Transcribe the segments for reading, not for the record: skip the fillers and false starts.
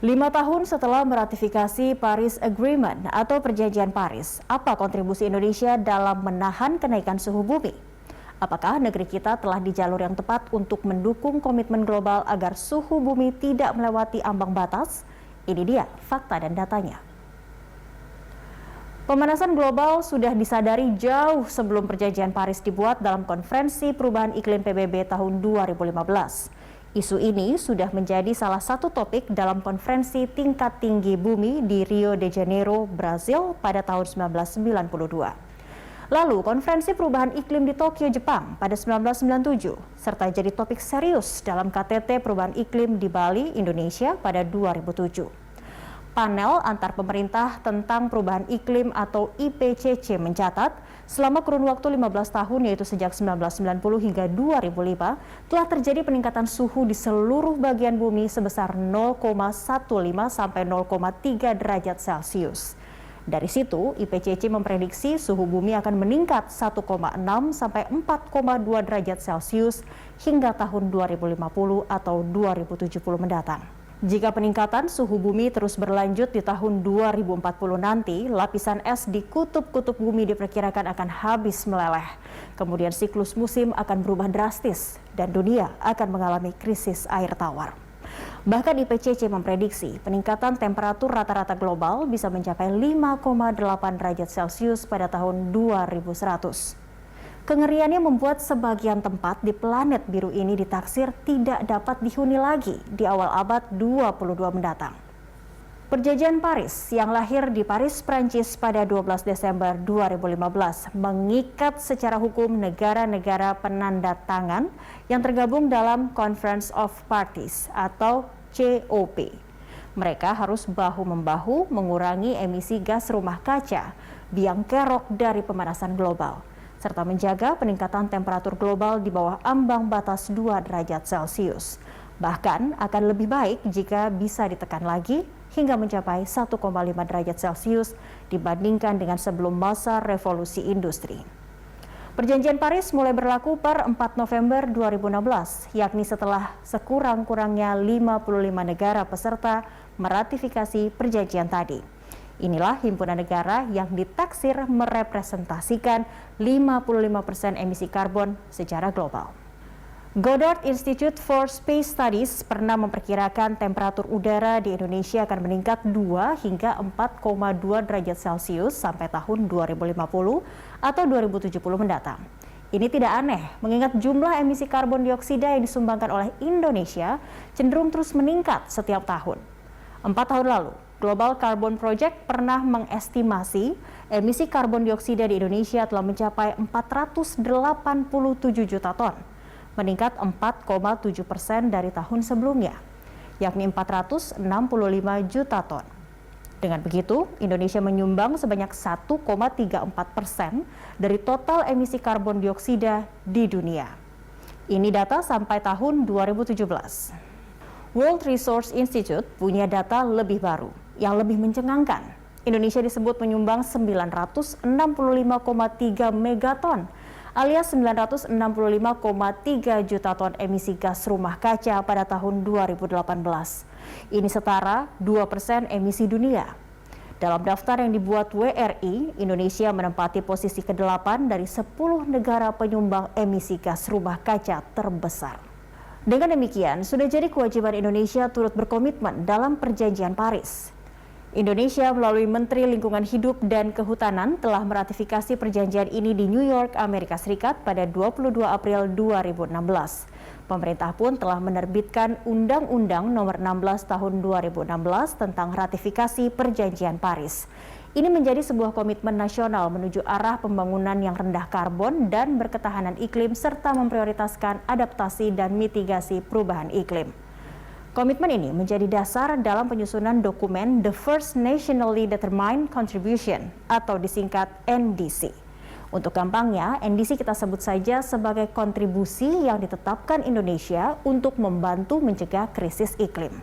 5 tahun setelah meratifikasi Paris Agreement atau Perjanjian Paris, apa kontribusi Indonesia dalam menahan kenaikan suhu bumi? Apakah negeri kita telah di jalur yang tepat untuk mendukung komitmen global agar suhu bumi tidak melewati ambang batas? Ini dia fakta dan datanya. Pemanasan global sudah disadari jauh sebelum Perjanjian Paris dibuat dalam Konferensi Perubahan Iklim PBB tahun 2015. Isu ini sudah menjadi salah satu topik dalam konferensi tingkat tinggi bumi di Rio de Janeiro, Brazil pada tahun 1992. Lalu konferensi perubahan iklim di Tokyo, Jepang pada 1997, serta jadi topik serius dalam KTT Perubahan Iklim di Bali, Indonesia pada 2007. Panel antar pemerintah tentang perubahan iklim atau IPCC mencatat selama kurun waktu 15 tahun yaitu sejak 1990 hingga 2005 telah terjadi peningkatan suhu di seluruh bagian bumi sebesar 0,15 sampai 0,3 derajat Celcius. Dari situ, IPCC memprediksi suhu bumi akan meningkat 1,6 sampai 4,2 derajat Celcius hingga tahun 2050 atau 2070 mendatang. Jika peningkatan suhu bumi terus berlanjut di tahun 2040 nanti, lapisan es di kutub-kutub bumi diperkirakan akan habis meleleh. Kemudian siklus musim akan berubah drastis dan dunia akan mengalami krisis air tawar. Bahkan IPCC memprediksi peningkatan temperatur rata-rata global bisa mencapai 5,8 derajat Celcius pada tahun 2100. Kengeriannya membuat sebagian tempat di planet biru ini ditaksir tidak dapat dihuni lagi di awal abad 22 mendatang. Perjanjian Paris yang lahir di Paris, Prancis pada 12 Desember 2015 mengikat secara hukum negara-negara penanda tangan yang tergabung dalam Conference of Parties atau COP. Mereka harus bahu-membahu mengurangi emisi gas rumah kaca, biang kerok dari pemanasan global, serta menjaga peningkatan temperatur global di bawah ambang batas 2 derajat Celcius. Bahkan akan lebih baik jika bisa ditekan lagi hingga mencapai 1,5 derajat Celcius dibandingkan dengan sebelum masa revolusi industri. Perjanjian Paris mulai berlaku per 4 November 2016, yakni setelah sekurang-kurangnya 55 negara peserta meratifikasi perjanjian tadi. Inilah himpunan negara yang ditaksir merepresentasikan 55% emisi karbon secara global. Goddard Institute for Space Studies pernah memperkirakan temperatur udara di Indonesia akan meningkat 2 hingga 4,2 derajat Celcius sampai tahun 2050 atau 2070 mendatang. Ini tidak aneh, mengingat jumlah emisi karbon dioksida yang disumbangkan oleh Indonesia cenderung terus meningkat setiap tahun. 4 tahun lalu, Global Carbon Project pernah mengestimasi emisi karbon dioksida di Indonesia telah mencapai 487 juta ton, meningkat 4,7% dari tahun sebelumnya, yakni 465 juta ton. Dengan begitu, Indonesia menyumbang sebanyak 1,34% dari total emisi karbon dioksida di dunia. Ini data sampai tahun 2017. World Resource Institute punya data lebih baru yang lebih mencengangkan. Indonesia disebut menyumbang 965,3 megaton alias 965,3 juta ton emisi gas rumah kaca pada tahun 2018. Ini setara 2% emisi dunia. Dalam daftar yang dibuat WRI, Indonesia menempati posisi ke-8 dari 10 negara penyumbang emisi gas rumah kaca terbesar. Dengan demikian, sudah jadi kewajiban Indonesia turut berkomitmen dalam Perjanjian Paris. Indonesia melalui Menteri Lingkungan Hidup dan Kehutanan telah meratifikasi perjanjian ini di New York, Amerika Serikat pada 22 April 2016. Pemerintah pun telah menerbitkan Undang-Undang Nomor 16 Tahun 2016 tentang ratifikasi Perjanjian Paris. Ini menjadi sebuah komitmen nasional menuju arah pembangunan yang rendah karbon dan berketahanan iklim serta memprioritaskan adaptasi dan mitigasi perubahan iklim. Komitmen ini menjadi dasar dalam penyusunan dokumen The First Nationally Determined Contribution atau disingkat NDC. Untuk gampangnya, NDC kita sebut saja sebagai kontribusi yang ditetapkan Indonesia untuk membantu mencegah krisis iklim.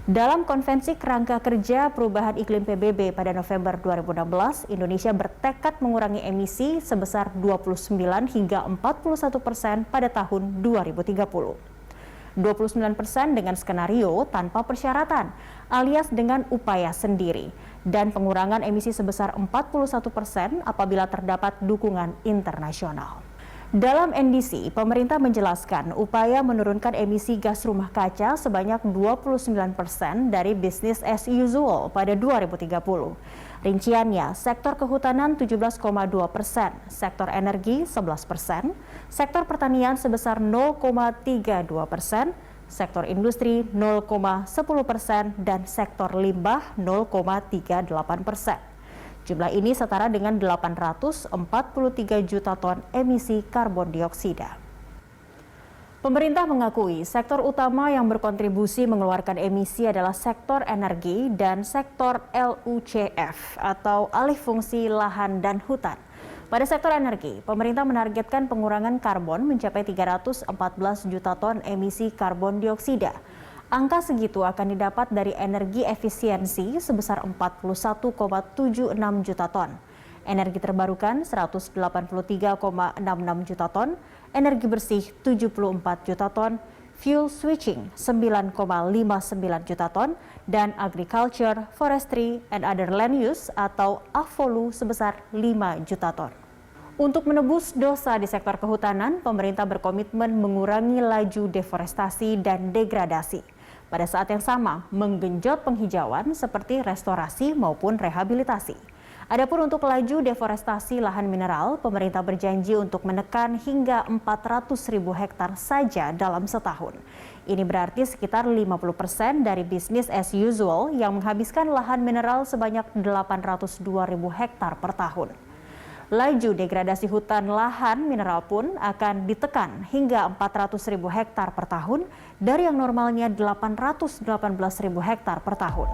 Dalam Konvensi Kerangka Kerja Perubahan Iklim PBB pada November 2016, Indonesia bertekad mengurangi emisi sebesar 29 hingga 41% pada tahun 2030. 29% dengan skenario tanpa persyaratan, alias dengan upaya sendiri, dan pengurangan emisi sebesar 41% apabila terdapat dukungan internasional. Dalam NDC, pemerintah menjelaskan upaya menurunkan emisi gas rumah kaca sebanyak 29% dari business as usual pada 2030. Rinciannya, sektor kehutanan 17,2%, sektor energi 11%, sektor pertanian sebesar 0,32%, sektor industri 0,10%, dan sektor limbah 0,38%. Jumlah ini setara dengan 843 juta ton emisi karbon dioksida. Pemerintah mengakui sektor utama yang berkontribusi mengeluarkan emisi adalah sektor energi dan sektor LUCF atau alih fungsi lahan dan hutan. Pada sektor energi, pemerintah menargetkan pengurangan karbon mencapai 314 juta ton emisi karbon dioksida. Angka segitu akan didapat dari energi efisiensi sebesar 41,76 juta ton, energi terbarukan 183,66 juta ton, energi bersih 74 juta ton, fuel switching 9,59 juta ton, dan agriculture, forestry, and other land use atau AFOLU sebesar 5 juta ton. Untuk menebus dosa di sektor kehutanan, pemerintah berkomitmen mengurangi laju deforestasi dan degradasi. Pada saat yang sama, menggenjot penghijauan seperti restorasi maupun rehabilitasi. Adapun untuk laju deforestasi lahan mineral, pemerintah berjanji untuk menekan hingga 400.000 hektar saja dalam setahun. Ini berarti sekitar 50% dari bisnis as usual yang menghabiskan lahan mineral sebanyak 802.000 hektar per tahun. Laju degradasi hutan lahan mineral pun akan ditekan hingga 400.000 hektar per tahun dari yang normalnya 818.000 hektar per tahun.